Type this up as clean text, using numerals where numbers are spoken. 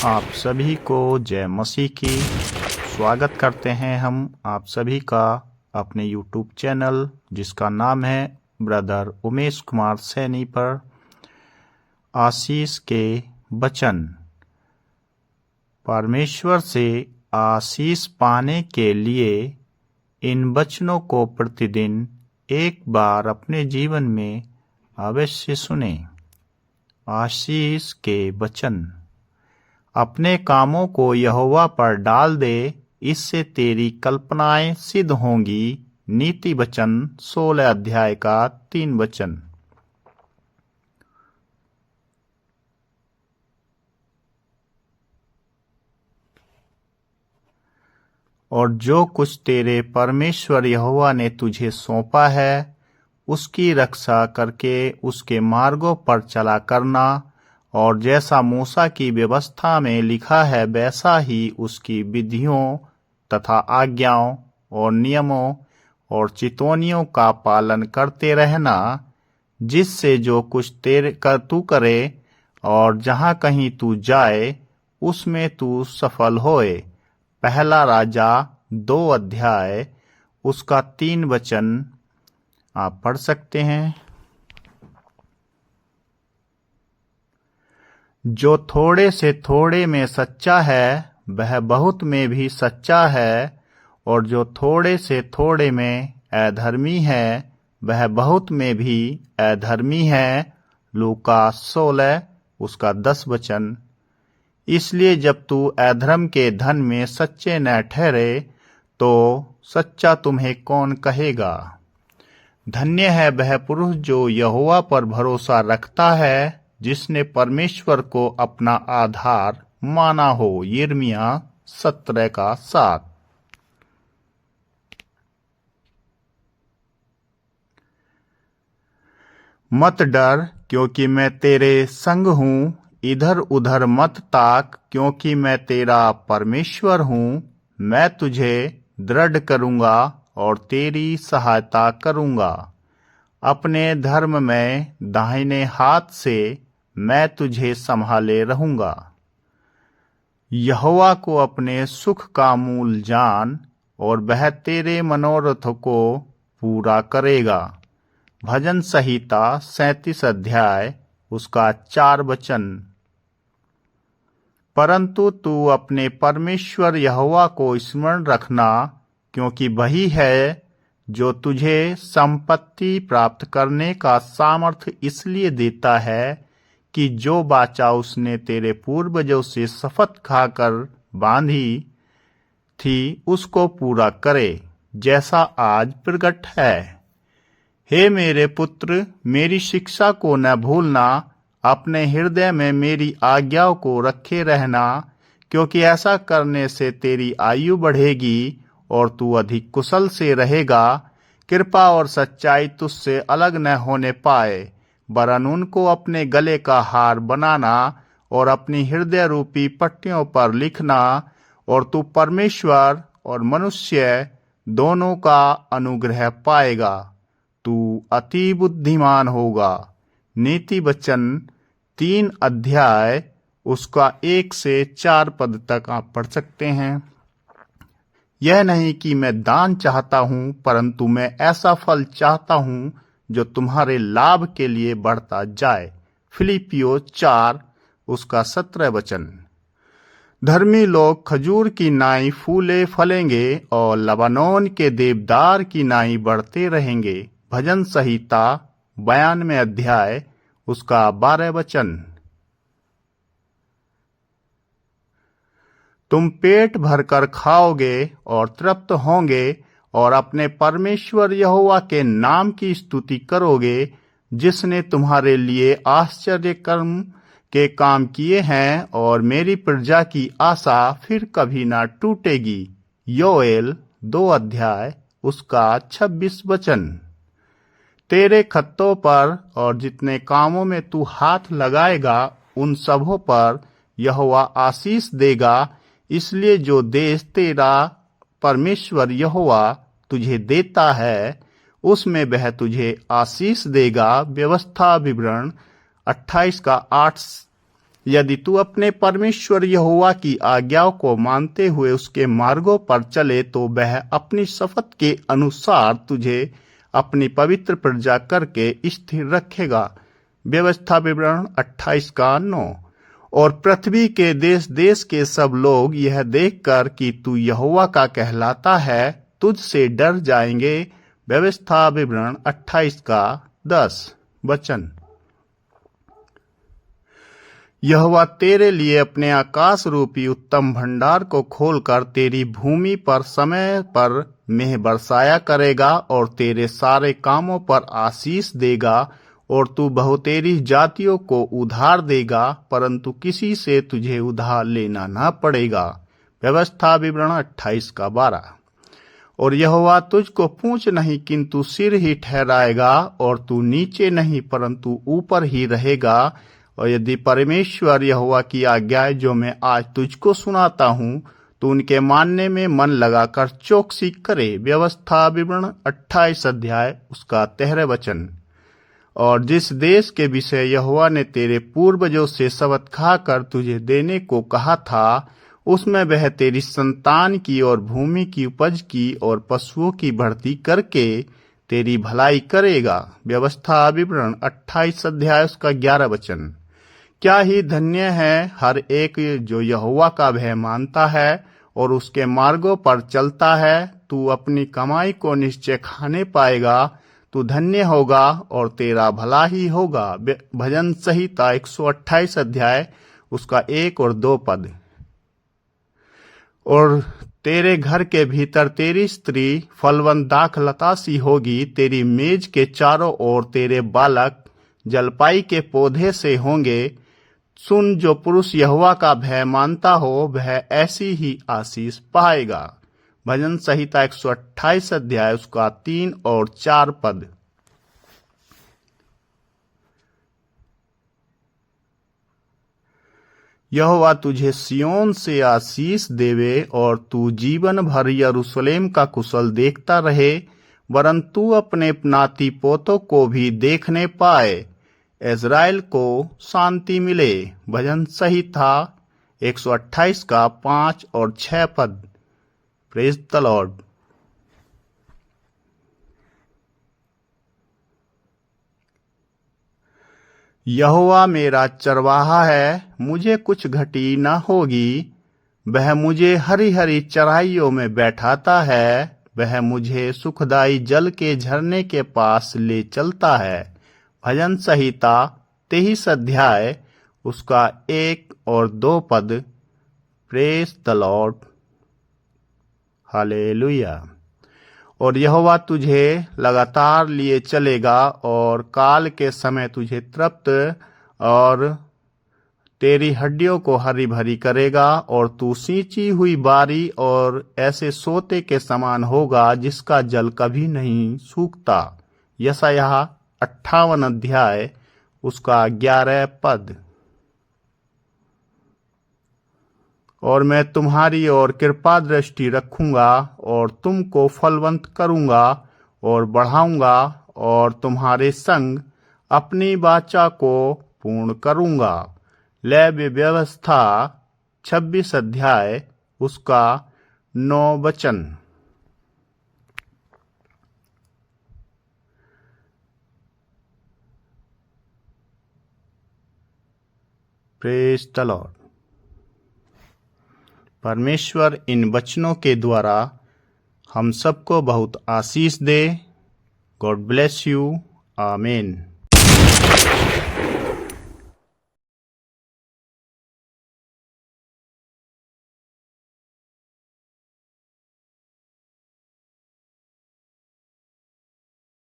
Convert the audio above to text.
आप सभी को जय मसीह की। स्वागत करते हैं हम आप सभी का अपने YouTube चैनल जिसका नाम है ब्रदर उमेश कुमार सैनी पर। आशीष के वचन। परमेश्वर से आशीष पाने के लिए इन वचनों को प्रतिदिन एक बार अपने जीवन में अवश्य सुने। आशीष के वचन। अपने कामों को यहोवा पर डाल दे, इससे तेरी कल्पनाएं सिद्ध होंगी। नीति वचन 16 अध्याय का 3 वचन। और जो कुछ तेरे परमेश्वर यहोवा ने तुझे सौंपा है, उसकी रक्षा करके उसके मार्गों पर चला करना, और जैसा मूसा की व्यवस्था में लिखा है वैसा ही उसकी विधियों तथा आज्ञाओं और नियमों और चितौनियों का पालन करते रहना, जिससे जो कुछ तू करे और जहाँ कहीं तू जाए उसमें तू सफल होए। पहला राजा 2 अध्याय उसका 3 वचन आप पढ़ सकते हैं। जो थोड़े से थोड़े में सच्चा है वह बहुत में भी सच्चा है, और जो थोड़े से थोड़े में अधर्मी है वह बहुत में भी अधर्मी है। लूका 16 उसका 10 वचन। इसलिए जब तू अधर्म के धन में सच्चे न ठहरे तो सच्चा तुम्हें कौन कहेगा। धन्य है वह पुरुष जो यहोवा पर भरोसा रखता है, जिसने परमेश्वर को अपना आधार माना हो। यिर्मयाह 17 का 7। मत डर क्योंकि मैं तेरे संग हूँ, इधर उधर मत ताक क्योंकि मैं तेरा परमेश्वर हूँ। मैं तुझे दृढ़ करूँगा और तेरी सहायता करूँगा। अपने धर्म में दाहिने हाथ से मैं तुझे संभाले रहूँगा। यहोवा को अपने सुख का मूल जान, और वह तेरे मनोरथ को पूरा करेगा। भजन संहिता 37 अध्याय उसका 4 वचन। परंतु तू अपने परमेश्वर यहोवा को स्मरण रखना, क्योंकि वही है जो तुझे संपत्ति प्राप्त करने का सामर्थ्य इसलिए देता है कि जो वाचा उसने तेरे पूर्वजों से शपथ खाकर बांधी थी उसको पूरा करे, जैसा आज प्रकट है। हे मेरे पुत्र, मेरी शिक्षा को न भूलना, अपने हृदय में मेरी आज्ञाओं को रखे रहना, क्योंकि ऐसा करने से तेरी आयु बढ़ेगी और तू अधिक कुशल से रहेगा। कृपा और सच्चाई तुझसे अलग न होने पाए, वरन उनको अपने गले का हार बनाना और अपनी हृदय रूपी पट्टियों पर लिखना, और तू परमेश्वर और मनुष्य दोनों का अनुग्रह पाएगा। तू अति बुद्धिमान होगा। नीति वचन 3 अध्याय उसका 1 से 4 पद तक आप पढ़ सकते हैं। यह नहीं कि मैं दान चाहता हूँ, परंतु मैं ऐसा फल चाहता हूँ जो तुम्हारे लाभ के लिए बढ़ता जाए। फिलिपियो 4 उसका 17 वचन। धर्मी लोग खजूर की नाई फूले फलेंगे और लबानोन के देवदार की नाई बढ़ते रहेंगे। भजन संहिता 92 अध्याय उसका 12 वचन। तुम पेट भरकर खाओगे और तृप्त होंगे और अपने परमेश्वर यहोवा के नाम की स्तुति करोगे, जिसने तुम्हारे लिए आश्चर्य कर्म के काम किए हैं, और मेरी प्रजा की आशा फिर कभी ना टूटेगी। योएल 2 अध्याय उसका 26 वचन। तेरे खत्तों पर और जितने कामों में तू हाथ लगाएगा उन सबों पर यहोवा आशीष देगा, इसलिए जो देश तेरा परमेश्वर यहोवा तुझे देता है उसमें वह तुझे आशीष देगा। व्यवस्था विवरण 28 का 8 यदि तू अपने परमेश्वर यहोवा की आज्ञाओं को मानते हुए उसके मार्गों पर चले तो वह अपनी शपथ के अनुसार तुझे अपनी पवित्र प्रजा करके स्थिर रखेगा। व्यवस्था विवरण 28:9। और पृथ्वी के देश देश के सब लोग यह देखकर कि तू यहोवा का कहलाता है तुझसे डर जाएंगे। व्यवस्था विवरण 28:10 वचन। यहोवा तेरे लिए अपने आकाश रूपी उत्तम भंडार को खोलकर तेरी भूमि पर समय पर मेह बरसाया करेगा और तेरे सारे कामों पर आशीष देगा और तू बहुतेरी जातियों को उधार देगा, परंतु किसी से तुझे उधार लेना न पड़ेगा। व्यवस्था विवरण 28:12। और यहोवा तुझको पूंछ नहीं किंतु सिर ही ठहराएगा और तू नीचे नहीं परंतु ऊपर ही रहेगा। और यदि परमेश्वर यहोवा की आज्ञाएं जो मैं आज तुझको सुनाता हूँ तो उनके मानने में मन लगाकर चौकसी करे। व्यवस्था विवरण 28 अध्याय उसका 13 वचन। और जिस देश के विषय यहोवा ने तेरे पूर्वजों से शपथ खाकर तुझे देने को कहा था उसमें वह तेरी संतान की और भूमि की उपज की और पशुओं की बढ़ती करके तेरी भलाई करेगा। व्यवस्था विवरण 28 अध्याय उसका 11 वचन। क्या ही धन्य है हर एक जो यहोवा का भय मानता है और उसके मार्गों पर चलता है। तू अपनी कमाई को निश्चय खाने पाएगा, तू धन्य होगा और तेरा भला ही होगा। भजन संहिता 128 अध्याय उसका 1 और 2 पद। और तेरे घर के भीतर तेरी स्त्री फलवंत दाखलता सी होगी, तेरी मेज के चारों ओर तेरे बालक जलपाई के पौधे से होंगे। सुन, जो पुरुष यहोवा का भय मानता हो वह ऐसी ही आशीष पाएगा। भजन संहिता 128 अध्याय उसका 3 और 4 पद। यहोवा तुझे सियोन से आशीष देवे और तू जीवन भर यरूशलेम का कुशल देखता रहे, वरन तू अपने नाती पोतों को भी देखने पाए, इज़राइल को शांति मिले। भजन संहिता 128 का 5 और 6 पद। Praise the Lord. यहोवा मेरा चरवाहा है, मुझे कुछ घटी न होगी। वह मुझे हरी हरी चराइयों में बैठाता है, वह मुझे सुखदाई जल के झरने के पास ले चलता है। भजन संहिता 23 अध्याय उसका 1 और 2 पद। Praise the Lord. हालेलुया। और यहोवा तुझे लगातार लिए चलेगा और काल के समय तुझे तृप्त और तेरी हड्डियों को हरी भरी करेगा और तू सींची हुई बारी और ऐसे सोते के समान होगा जिसका जल कभी नहीं सूखता। यशायाह 58 अध्याय उसका 11 पद। और मैं तुम्हारी ओर कृपा दृष्टि रखूंगा और तुमको फलवंत करूंगा और बढ़ाऊंगा और तुम्हारे संग अपनी वाचा को पूर्ण करूंगा। लेवी व्यवस्था 26 अध्याय उसका 9 वचन। Praise the Lord. परमेश्वर इन वचनों के द्वारा हम सबको बहुत आशीष दे। God bless you. आमीन।